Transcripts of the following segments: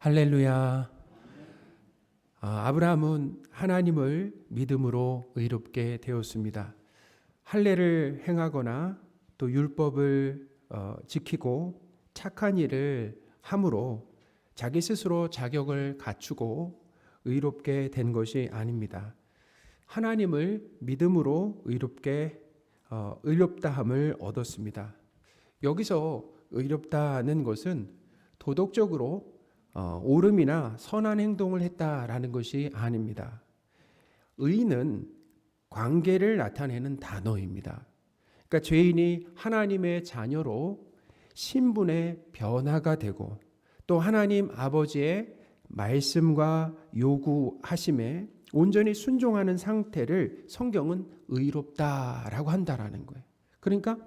할렐루야. 아브라함은 하나님을 믿음으로 의롭게 되었습니다. 할례를 행하거나 또 율법을 지키고 착한 일을 함으로 자기 스스로 자격을 갖추고 의롭게 된 것이 아닙니다. 하나님을 믿음으로 의롭다함을 얻었습니다. 여기서 의롭다는 것은 도덕적으로 옳음이나 선한 행동을 했다라는 것이 아닙니다. 의는 관계를 나타내는 단어입니다. 그러니까 죄인이 하나님의 자녀로 신분의 변화가 되고 또 하나님 아버지의 말씀과 요구하심에 온전히 순종하는 상태를 성경은 의롭다라고 한다라는 거예요. 그러니까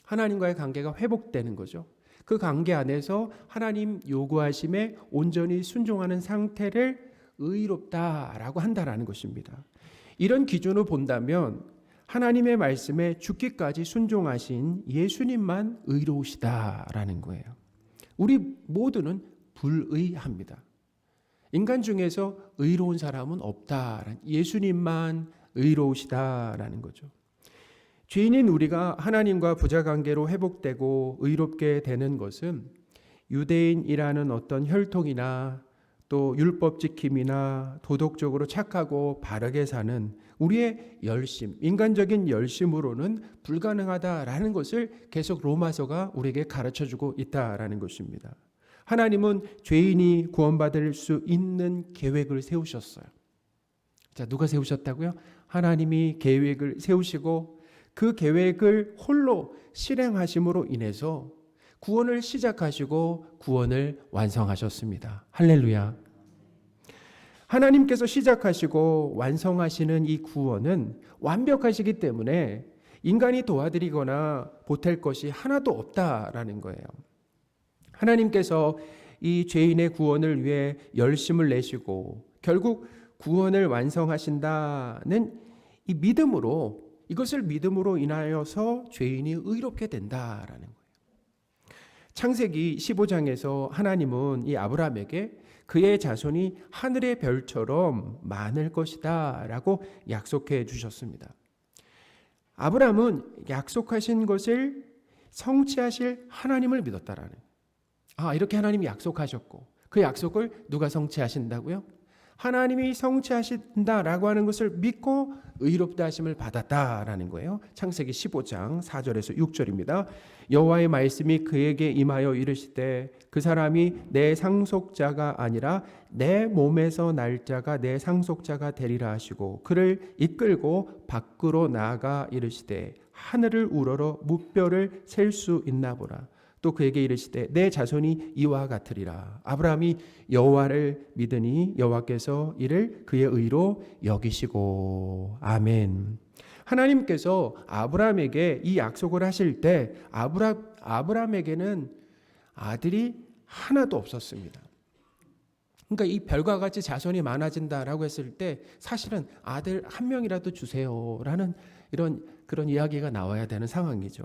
하나님과의 관계가 회복되는 거죠. 그 관계 안에서 하나님 요구하심에 온전히 순종하는 상태를 의롭다라고 한다라는 것입니다. 이런 기준으로 본다면 하나님의 말씀에 죽기까지 순종하신 예수님만 의로우시다라는 거예요. 우리 모두는 불의합니다. 인간 중에서 의로운 사람은 없다. 예수님만 의로우시다라는 거죠. 죄인인 우리가 하나님과 부자관계로 회복되고 의롭게 되는 것은 유대인이라는 어떤 혈통이나 또 율법 지킴이나 도덕적으로 착하고 바르게 사는 우리의 열심, 인간적인 열심으로는 불가능하다라는 것을 계속 로마서가 우리에게 가르쳐주고 있다라는 것입니다. 하나님은 죄인이 구원받을 수 있는 계획을 세우셨어요. 자, 누가 세우셨다고요? 하나님이 계획을 세우시고 그 계획을 홀로 실행하심으로 인해서 구원을 시작하시고 구원을 완성하셨습니다. 할렐루야. 하나님께서 시작하시고 완성하시는 이 구원은 완벽하시기 때문에 인간이 도와드리거나 보탤 것이 하나도 없다라는 거예요. 하나님께서 이 죄인의 구원을 위해 열심을 내시고 결국 구원을 완성하신다는 이 믿음으로 이것을 믿음으로 인하여서 죄인이 의롭게 된다라는 거예요. 창세기 15장에서 하나님은 이 아브라함에게 그의 자손이 하늘의 별처럼 많을 것이다 라고 약속해 주셨습니다. 아브라함은 약속하신 것을 성취하실 하나님을 믿었다라는 거예요. 이렇게 하나님이 약속하셨고 그 약속을 누가 성취하신다고요? 하나님이 성취하신다라고 하는 것을 믿고 의롭다 하심을 받았다라는 거예요. 창세기 15장 4절에서 6절입니다. 여호와의 말씀이 그에게 임하여 이르시되 그 사람이 내 상속자가 아니라 내 몸에서 날 자가 내 상속자가 되리라 하시고 그를 이끌고 밖으로 나아가 이르시되 하늘을 우러러 무뼈를 셀 수 있나 보라. 또 그에게 이르시되 내 자손이 이와 같으리라. 아브라함이 여호와를 믿으니 여호와께서 이를 그의 의로 여기시고. 아멘. 하나님께서 아브라함에게 이 약속을 하실 때 아브라함에게는 아들이 하나도 없었습니다. 그러니까 이 별과 같이 자손이 많아진다라고 했을 때 사실은 아들 한 명이라도 주세요라는 그런 이야기가 나와야 되는 상황이죠.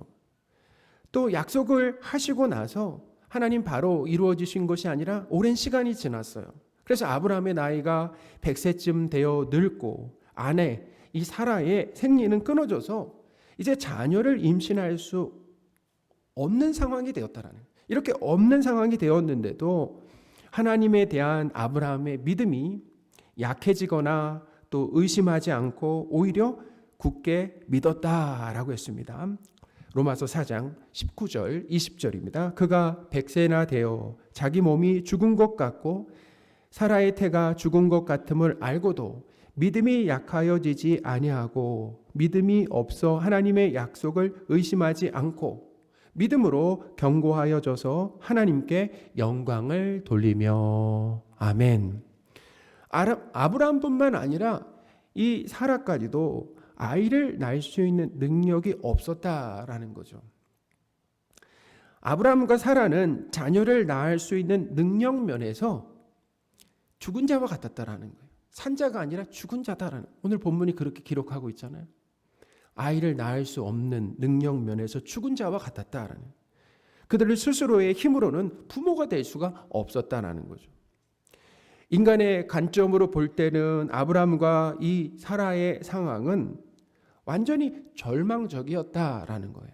또 약속을 하시고 나서 하나님 바로 이루어지신 것이 아니라 오랜 시간이 지났어요. 그래서 아브라함의 나이가 100세쯤 되어 늙고 아내 이 사라의 생리는 끊어져서 이제 자녀를 임신할 수 없는 상황이 되었다라는 거예요. 이렇게 없는 상황이 되었는데도 하나님에 대한 아브라함의 믿음이 약해지거나 또 의심하지 않고 오히려 굳게 믿었다라고 했습니다. 로마서 4장 19절 20절입니다. 그가 100세나 되어 자기 몸이 죽은 것 같고 사라의 태가 죽은 것 같음을 알고도 믿음이 약하여지지 아니하고 믿음이 없어 하나님의 약속을 의심하지 않고 믿음으로 견고하여져서 하나님께 영광을 돌리며. 아멘. 아브라함뿐만 아니라 이 사라까지도 아이를 낳을 수 있는 능력이 없었다라는 거죠. 아브라함과 사라는 자녀를 낳을 수 있는 능력 면에서 죽은 자와 같았다라는 거예요. 산자가 아니라 죽은 자다라는, 오늘 본문이 그렇게 기록하고 있잖아요. 아이를 낳을 수 없는 능력 면에서 죽은 자와 같았다라는, 그들을 스스로의 힘으로는 부모가 될 수가 없었다라는 거죠. 인간의 관점으로 볼 때는 아브라함과 이 사라의 상황은 완전히 절망적이었다라는 거예요.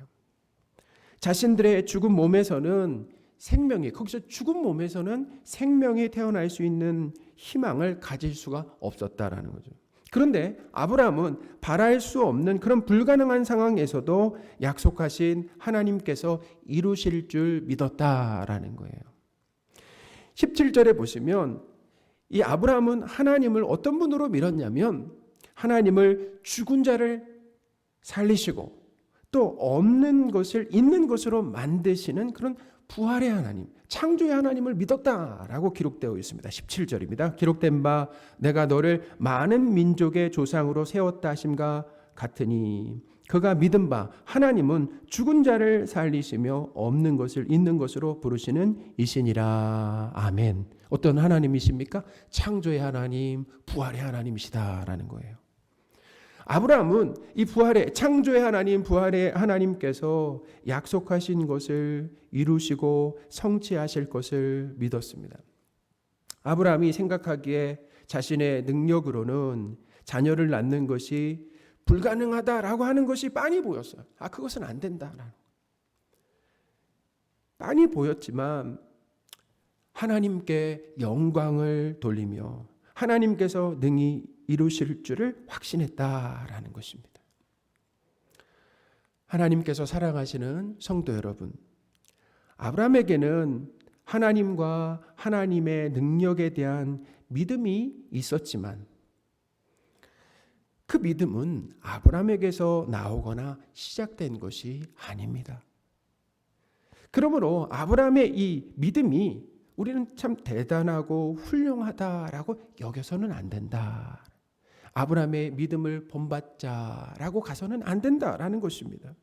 자신들의 죽은 몸에서는 생명이, 거기서 죽은 몸에서는 생명이 태어날 수 있는 희망을 가질 수가 없었다라는 거죠. 그런데 아브라함은 바랄 수 없는 그런 불가능한 상황에서도 약속하신 하나님께서 이루실 줄 믿었다라는 거예요. 17절에 보시면 이 아브라함은 하나님을 어떤 분으로 믿었냐면 하나님을 죽은 자를 살리시고 또 없는 것을 있는 것으로 만드시는 그런 부활의 하나님, 창조의 하나님을 믿었다라고 기록되어 있습니다. 17절입니다. 기록된 바 내가 너를 많은 민족의 조상으로 세웠다 하심과 같으니 그가 믿은 바 하나님은 죽은 자를 살리시며 없는 것을 있는 것으로 부르시는 이시니라. 아멘. 어떤 하나님이십니까? 창조의 하나님, 부활의 하나님이시다라는 거예요. 아브라함은 이 부활의 창조의 하나님, 부활의 하나님께서 약속하신 것을 이루시고 성취하실 것을 믿었습니다. 아브라함이 생각하기에 자신의 능력으로는 자녀를 낳는 것이 불가능하다라고 하는 것이 빤히 보였어요. 그것은 안 된다. 빤히 보였지만 하나님께 영광을 돌리며 하나님께서 능히 이루실 줄을 확신했다라는 것입니다. 하나님께서 사랑하시는 성도 여러분, 아브라함에게는 하나님과 하나님의 능력에 대한 믿음이 있었지만 그 믿음은 아브라함에게서 나오거나 시작된 것이 아닙니다. 그러므로 아브라함의 이 믿음이 우리는 참 대단하고 훌륭하다라고 여겨서는 안 된다. 아브라함의 믿음을 본받자라고 가서는 안 된다라는 것입니다.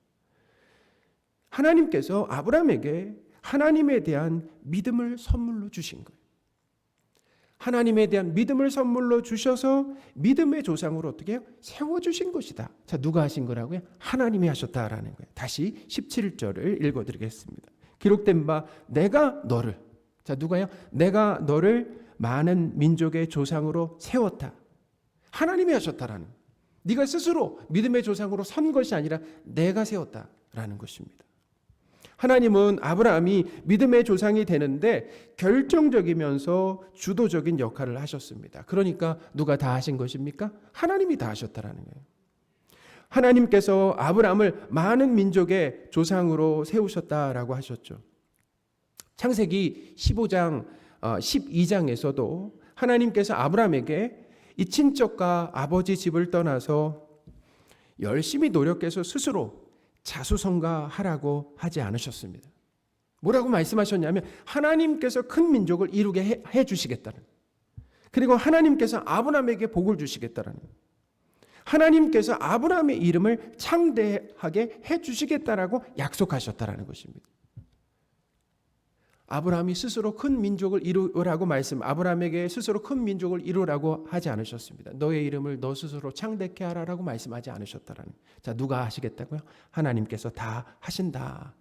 하나님께서 아브라함에게 하나님에 대한 믿음을 선물로 주신 거예요. 하나님에 대한 믿음을 선물로 주셔서 믿음의 조상으로 어떻게 해요? 세워주신 것이다. 자, 누가 하신 거라고요? 하나님이 하셨다라는 거예요. 다시 17절을 읽어드리겠습니다. 기록된 바 내가 너를, 자 누가요? 내가 너를 많은 민족의 조상으로 세웠다. 하나님이 하셨다라는, 네가 스스로 믿음의 조상으로 선 것이 아니라 내가 세웠다라는 것입니다. 하나님은 아브라함이 믿음의 조상이 되는데 결정적이면서 주도적인 역할을 하셨습니다. 그러니까 누가 다 하신 것입니까? 하나님이 다 하셨다라는 거예요. 하나님께서 아브라함을 많은 민족의 조상으로 세우셨다라고 하셨죠. 창세기 15장, 12장에서도 하나님께서 아브라함에게 이 친척과 아버지 집을 떠나서 열심히 노력해서 스스로 자수성가하라고 하지 않으셨습니다. 뭐라고 말씀하셨냐면 하나님께서 큰 민족을 이루게 해 주시겠다는, 그리고 하나님께서 아브라함에게 복을 주시겠다는, 하나님께서 아브라함의 이름을 창대하게 해 주시겠다라고 약속하셨다라는 것입니다. 아브라함이 스스로 큰 민족을 이루라고 아브라함에게 스스로 큰 민족을 이루라고 하지 않으셨습니다. 너의 이름을 너 스스로 창대케 하라라고 말씀하지 않으셨다라는. 자, 누가 하시겠다고요? 하나님께서 다 하신다.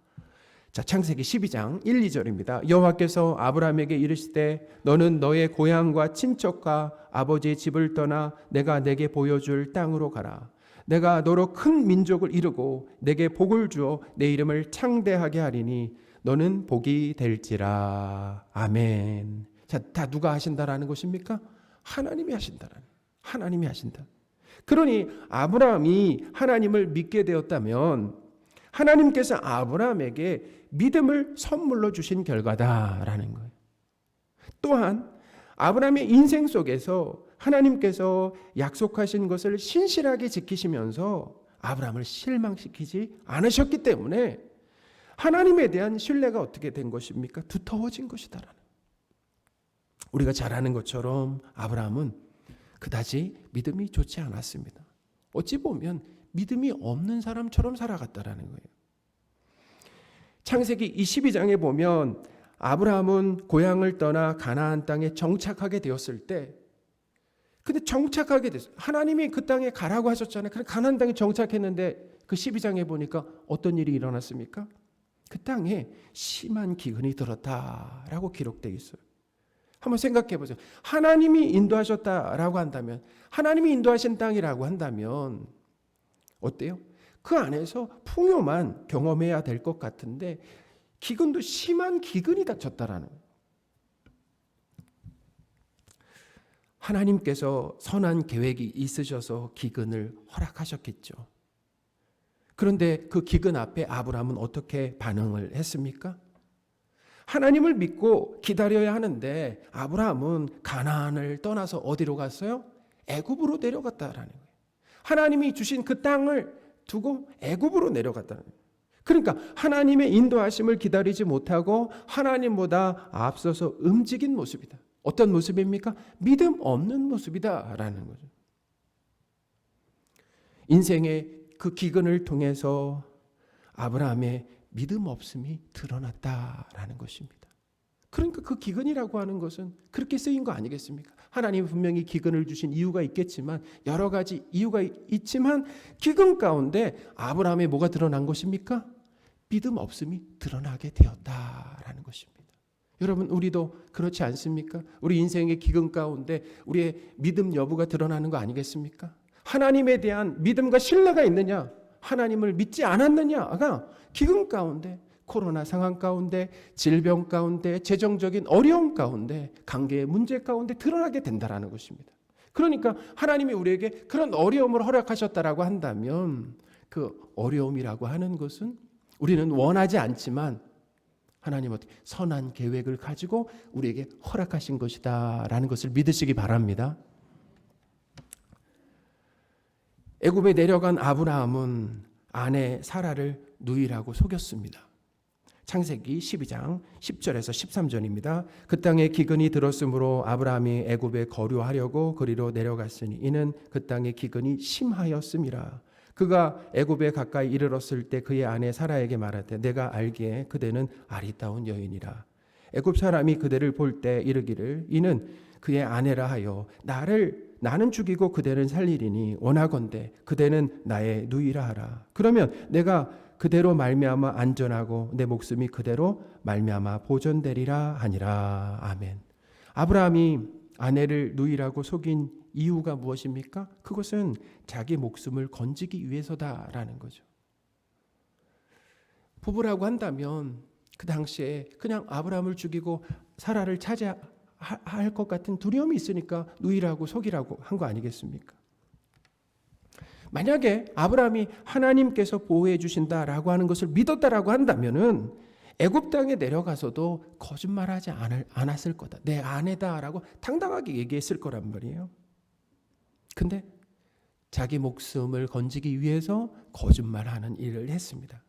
자, 창세기 12장 1, 2절입니다. 여호와께서 아브라함에게 이르시되 너는 너의 고향과 친척과 아버지의 집을 떠나 내가 내게 보여줄 땅으로 가라. 내가 너로 큰 민족을 이루고 내게 복을 주어 내 이름을 창대하게 하리니 너는 복이 될지라. 아멘. 자, 다 누가 하신다라는 것입니까? 하나님이 하신다라는. 하나님이 하신다. 그러니 아브라함이 하나님을 믿게 되었다면 하나님께서 아브라함에게 믿음을 선물로 주신 결과다라는 거예요. 또한 아브라함의 인생 속에서 하나님께서 약속하신 것을 신실하게 지키시면서 아브라함을 실망시키지 않으셨기 때문에 하나님에 대한 신뢰가 어떻게 된 것입니까? 두터워진 것이다라는. 우리가 잘 아는 것처럼 아브라함은 그다지 믿음이 좋지 않았습니다. 어찌 보면 믿음이 없는 사람처럼 살아갔다라는 거예요. 창세기 22장에 보면 아브라함은 고향을 떠나 가나안 땅에 정착하게 되었을 때, 근데 정착하게 됐어요. 하나님이 그 땅에 가라고 하셨잖아요. 그래 가나안 땅에 정착했는데 그 12장에 보니까 어떤 일이 일어났습니까? 그 땅에 심한 기근이 들었다라고 기록되어 있어요. 한번 생각해 보세요. 하나님이 인도하셨다라고 한다면, 하나님이 인도하신 땅이라고 한다면 어때요? 그 안에서 풍요만 경험해야 될 것 같은데 기근도 심한 기근이 닥쳤다라는 거예요. 하나님께서 선한 계획이 있으셔서 기근을 허락하셨겠죠. 그런데 그 기근 앞에 아브라함은 어떻게 반응을 했습니까? 하나님을 믿고 기다려야 하는데 아브라함은 가나안을 떠나서 어디로 갔어요? 애굽으로 내려갔다라는 거예요. 하나님이 주신 그 땅을 두고 애굽으로 내려갔다는 거예요. 그러니까 하나님의 인도하심을 기다리지 못하고 하나님보다 앞서서 움직인 모습이다. 어떤 모습입니까? 믿음 없는 모습이다라는 거죠. 인생의 그 기근을 통해서 아브라함의 믿음 없음이 드러났다라는 것입니다. 그러니까 그 기근이라고 하는 것은 그렇게 쓰인 거 아니겠습니까? 하나님이 분명히 기근을 주신 이유가 있겠지만, 여러 가지 이유가 있지만 기근 가운데 아브라함의 뭐가 드러난 것입니까? 믿음 없음이 드러나게 되었다라는 것입니다. 여러분, 우리도 그렇지 않습니까? 우리 인생의 기근 가운데 우리의 믿음 여부가 드러나는 거 아니겠습니까? 하나님에 대한 믿음과 신뢰가 있느냐, 하나님을 믿지 않았느냐가 기근 가운데, 코로나 상황 가운데, 질병 가운데, 재정적인 어려움 가운데, 관계의 문제 가운데 드러나게 된다라는 것입니다. 그러니까 하나님이 우리에게 그런 어려움을 허락하셨다라고 한다면 그 어려움이라고 하는 것은 우리는 원하지 않지만 하나님은 선한 계획을 가지고 우리에게 허락하신 것이다라는 것을 믿으시기 바랍니다. 애굽에 내려간 아브라함은 아내 사라를 누이라고 속였습니다. 창세기 12장 10절에서 13절입니다. 그 땅에 기근이 들었으므로 아브라함이 애굽에 거류하려고 그리로 내려갔으니 이는 그 땅에 기근이 심하였음이라. 그가 애굽에 가까이 이르렀을 때 그의 아내 사라에게 말하되 내가 알기에 그대는 아리따운 여인이라. 애굽 사람이 그대를 볼 때 이르기를 이는 그의 아내라 하여 나는 죽이고 그대는 살리리니 원하건대 그대는 나의 누이라 하라. 그러면 내가 그대로 말미암아 안전하고 내 목숨이 그대로 말미암아 보존되리라 하니라. 아멘. 아브라함이 아내를 누이라고 속인 이유가 무엇입니까? 그것은 자기 목숨을 건지기 위해서다라는 거죠. 부부라고 한다면 그 당시에 그냥 아브라함을 죽이고 사라를 차지할 것 같은 두려움이 있으니까 누이라고 속이라고 한 거 아니겠습니까? 만약에 아브라함이 하나님께서 보호해 주신다라고 하는 것을 믿었다라고 한다면은 애굽 땅에 내려가서도 거짓말하지 않았을 거다. 내 아내다라고 당당하게 얘기했을 거란 말이에요. 근데 자기 목숨을 건지기 위해서 거짓말하는 일을 했습니다.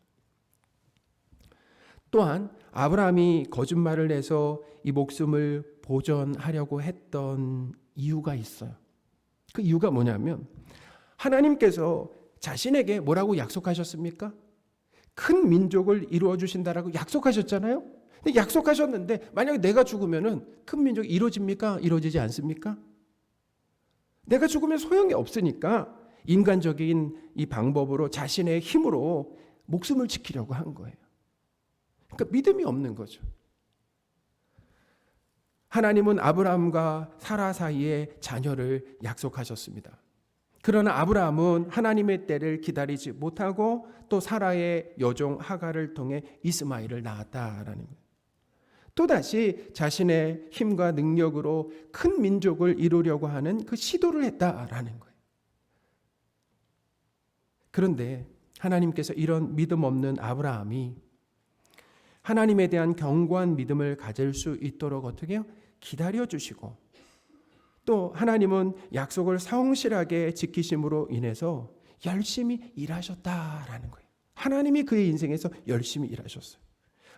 또한 아브라함이 거짓말을 해서 이 목숨을 보존하려고 했던 이유가 있어요. 그 이유가 뭐냐면 하나님께서 자신에게 뭐라고 약속하셨습니까? 큰 민족을 이루어 주신다라고 약속하셨잖아요. 근데 약속하셨는데 만약에 내가 죽으면은 큰 민족이 이루어집니까? 이루어지지 않습니까? 내가 죽으면 소용이 없으니까 인간적인 이 방법으로 자신의 힘으로 목숨을 지키려고 한 거예요. 그러니까 믿음이 없는 거죠. 하나님은 아브라함과 사라 사이에 자녀를 약속하셨습니다. 그러나 아브라함은 하나님의 때를 기다리지 못하고 또 사라의 여종 하갈을 통해 이스마엘을 낳았다라는 거예요. 또다시 자신의 힘과 능력으로 큰 민족을 이루려고 하는 그 시도를 했다라는 거예요. 그런데 하나님께서 이런 믿음 없는 아브라함이 하나님에 대한 견고한 믿음을 가질 수 있도록 어떻게 해요? 기다려 주시고 또 하나님은 약속을 성실하게 지키심으로 인해서 열심히 일하셨다라는 거예요. 하나님이 그의 인생에서 열심히 일하셨어요.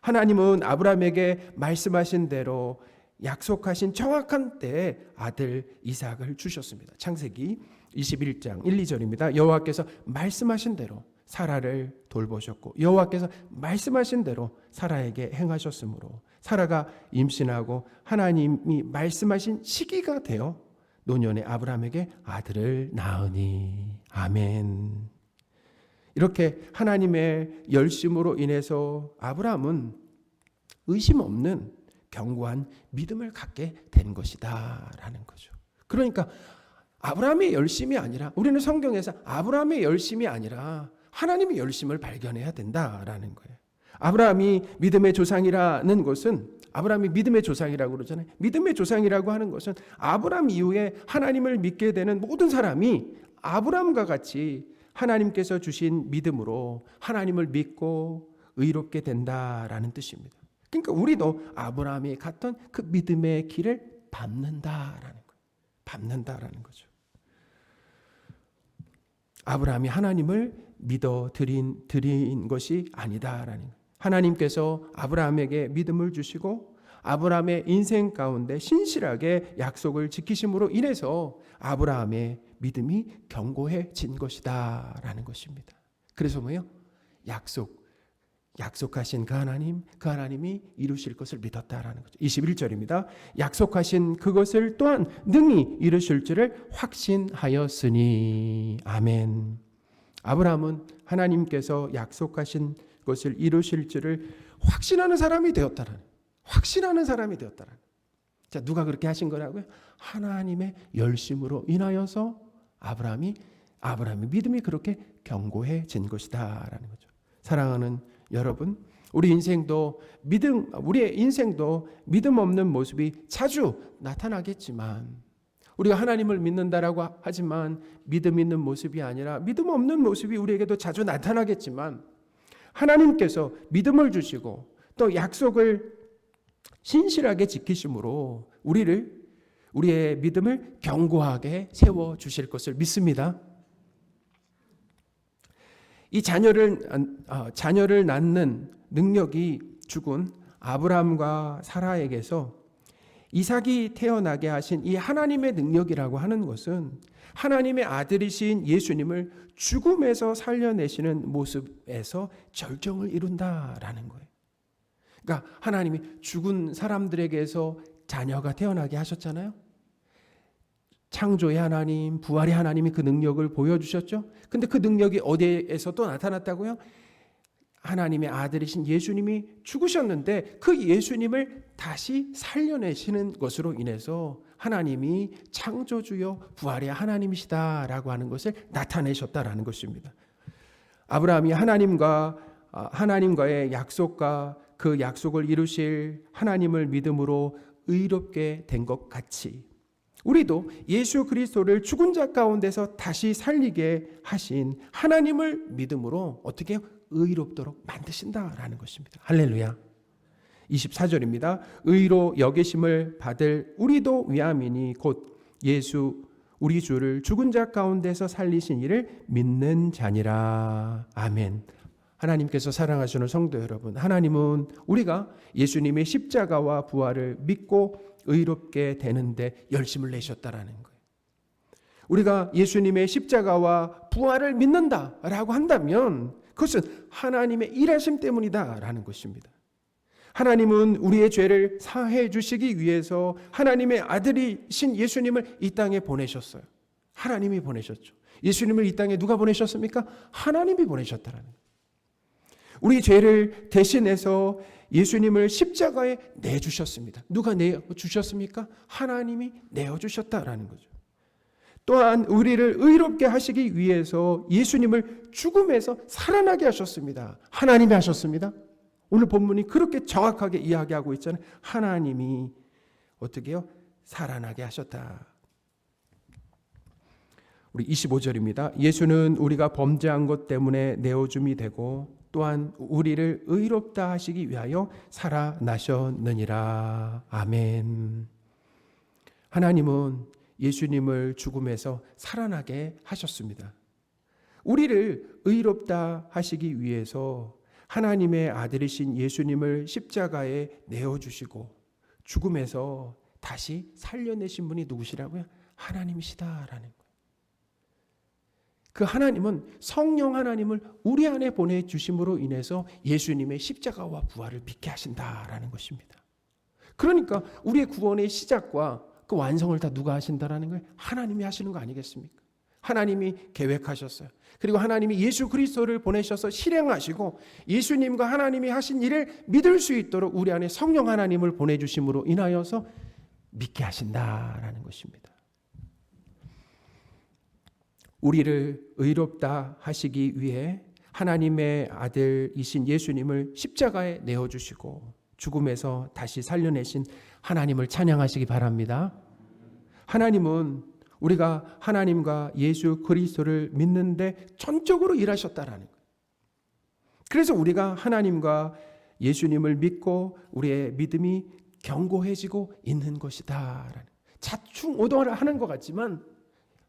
하나님은 아브라함에게 말씀하신 대로 약속하신 정확한 때에 아들 이삭을 주셨습니다. 창세기 21장 1, 2절입니다. 여호와께서 말씀하신 대로 사라를 돌보셨고 여호와께서 말씀하신 대로 사라에게 행하셨으므로 사라가 임신하고 하나님이 말씀하신 시기가 되어 노년의 아브라함에게 아들을 낳으니. 아멘. 이렇게 하나님의 열심으로 인해서 아브라함은 의심 없는 견고한 믿음을 갖게 된 것이다 라는 거죠. 그러니까 아브라함의 열심이 아니라, 우리는 성경에서 아브라함의 열심이 아니라 하나님의 열심을 발견해야 된다라는 거예요. 아브라함이 믿음의 조상이라는 것은, 아브라함이 믿음의 조상이라고 그러잖아요. 믿음의 조상이라고 하는 것은 아브라함 이후에 하나님을 믿게 되는 모든 사람이 아브라함과 같이 하나님께서 주신 믿음으로 하나님을 믿고 의롭게 된다라는 뜻입니다. 그러니까 우리도 아브라함이 갔던 그 믿음의 길을 밟는다라는 거예요. 밟는다라는 거죠. 아브라함이 하나님을 믿어 드린 것이 아니다라는 거예요. 하나님께서 아브라함에게 믿음을 주시고 아브라함의 인생 가운데 신실하게 약속을 지키심으로 인해서 아브라함의 믿음이 견고해진 것이다 라는 것입니다. 그래서 뭐예요? 약속하신 그 하나님이 이루실 것을 믿었다라는 거죠. 21절입니다. 약속하신 그것을 또한 능히 이루실 줄을 확신하였으니. 아멘. 아브라함은 하나님께서 약속하신 것을 이루실 줄을 확신하는 사람이 되었다라는, 확신하는 사람이 되었다라는. 자, 누가 그렇게 하신 거라고요? 하나님의 열심으로 인하여서 아브라함의 믿음이 그렇게 견고해진 것이다라는 거죠. 사랑하는 여러분, 우리의 인생도 믿음 없는 모습이 자주 나타나겠지만, 우리가 하나님을 믿는다라고 하지만 믿음 있는 모습이 아니라 믿음 없는 모습이 우리에게도 자주 나타나겠지만, 하나님께서 믿음을 주시고 또 약속을 신실하게 지키심으로 우리의 믿음을 견고하게 세워주실 것을 믿습니다. 이 자녀를 낳는 능력이 죽은 아브라함과 사라에게서 이삭이 태어나게 하신 이 하나님의 능력이라고 하는 것은 하나님의 아들이신 예수님을 죽음에서 살려내시는 모습에서 절정을 이룬다라는 거예요. 그러니까 하나님이 죽은 사람들에게서 자녀가 태어나게 하셨잖아요. 창조의 하나님, 부활의 하나님이 그 능력을 보여주셨죠. 근데 그 능력이 어디에서 또 나타났다고요? 하나님의 아들이신 예수님이 죽으셨는데 그 예수님을 다시 살려내시는 것으로 인해서 하나님이 창조주요 부활의 하나님이시다라고 하는 것을 나타내셨다라는 것입니다. 아브라함이 하나님과의 약속과 그 약속을 이루실 하나님을 믿음으로 의롭게 된 것 같이 우리도 예수 그리스도를 죽은 자 가운데서 다시 살리게 하신 하나님을 믿음으로 어떻게 의롭도록 만드신다라는 것입니다. 할렐루야. 24절입니다. 의로 여기심을 받을 우리도 위함이니 곧 예수 우리 주를 죽은 자 가운데서 살리신 이를 믿는 자니라. 아멘. 하나님께서 사랑하시는 성도 여러분, 하나님은 우리가 예수님의 십자가와 부활을 믿고 의롭게 되는데 열심을 내셨다라는 거예요. 우리가 예수님의 십자가와 부활을 믿는다라고 한다면 그것은 하나님의 일하심 때문이다라는 것입니다. 하나님은 우리의 죄를 사해 주시기 위해서 하나님의 아들이신 예수님을 이 땅에 보내셨어요. 하나님이 보내셨죠. 예수님을 이 땅에 누가 보내셨습니까? 하나님이 보내셨다라는 거예요. 우리 죄를 대신해서 예수님을 십자가에 내주셨습니다. 누가 내주셨습니까? 하나님이 내어주셨다라는 거죠. 또한 우리를 의롭게 하시기 위해서 예수님을 죽음에서 살아나게 하셨습니다. 하나님이 하셨습니다. 오늘 본문이 그렇게 정확하게 이야기하고 있잖아요. 하나님이 어떻게 해요? 살아나게 하셨다. 우리 25절입니다. 예수는 우리가 범죄한 것 때문에 내어줌이 되고 또한 우리를 의롭다 하시기 위하여 살아나셨느니라. 아멘. 하나님은 예수님을 죽음에서 살아나게 하셨습니다. 우리를 의롭다 하시기 위해서 하나님의 아들이신 예수님을 십자가에 내어주시고 죽음에서 다시 살려내신 분이 누구시라고요? 하나님이시다라는 거예요. 그 하나님은 성령 하나님을 우리 안에 보내주심으로 인해서 예수님의 십자가와 부활을 믿게 하신다라는 것입니다. 그러니까 우리의 구원의 시작과 그 완성을 다 누가 하신다라는 거예요? 하나님이 하시는 거 아니겠습니까? 하나님이 계획하셨어요. 그리고 하나님이 예수 그리스도를 보내셔서 실행하시고 예수님과 하나님이 하신 일을 믿을 수 있도록 우리 안에 성령 하나님을 보내주심으로 인하여서 믿게 하신다라는 것입니다. 우리를 의롭다 하시기 위해 하나님의 아들이신 예수님을 십자가에 내어주시고 죽음에서 다시 살려내신 하나님을 찬양하시기 바랍니다. 하나님은 우리가 하나님과 예수 그리스도를 믿는데 전적으로 일하셨다라는 거예요. 그래서 우리가 하나님과 예수님을 믿고 우리의 믿음이 견고해지고 있는 것이다. 자충우동을 하는 것 같지만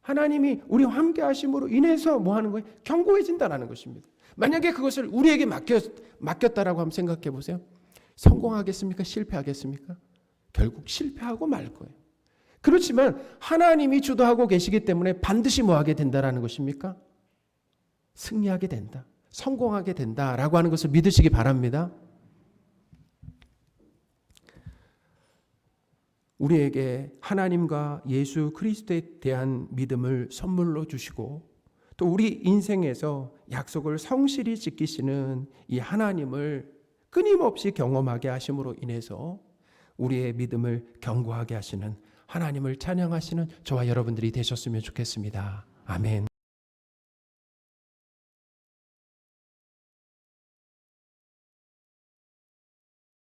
하나님이 우리와 함께 하심으로 인해서 뭐 하는 거예요? 견고해진다는 것입니다. 만약에 그것을 우리에게 맡겼다라고 한번 생각해 보세요. 성공하겠습니까? 실패하겠습니까? 결국 실패하고 말 거예요. 그렇지만 하나님이 주도하고 계시기 때문에 반드시 뭐 하게 된다라는 것입니까? 승리하게 된다. 성공하게 된다라고 하는 것을 믿으시기 바랍니다. 우리에게 하나님과 예수 그리스도에 대한 믿음을 선물로 주시고 또 우리 인생에서 약속을 성실히 지키시는 이 하나님을 끊임없이 경험하게 하심으로 인해서 우리의 믿음을 견고하게 하시는 하나님을 찬양하시는 저와 여러분들이 되셨으면 좋겠습니다. 아멘.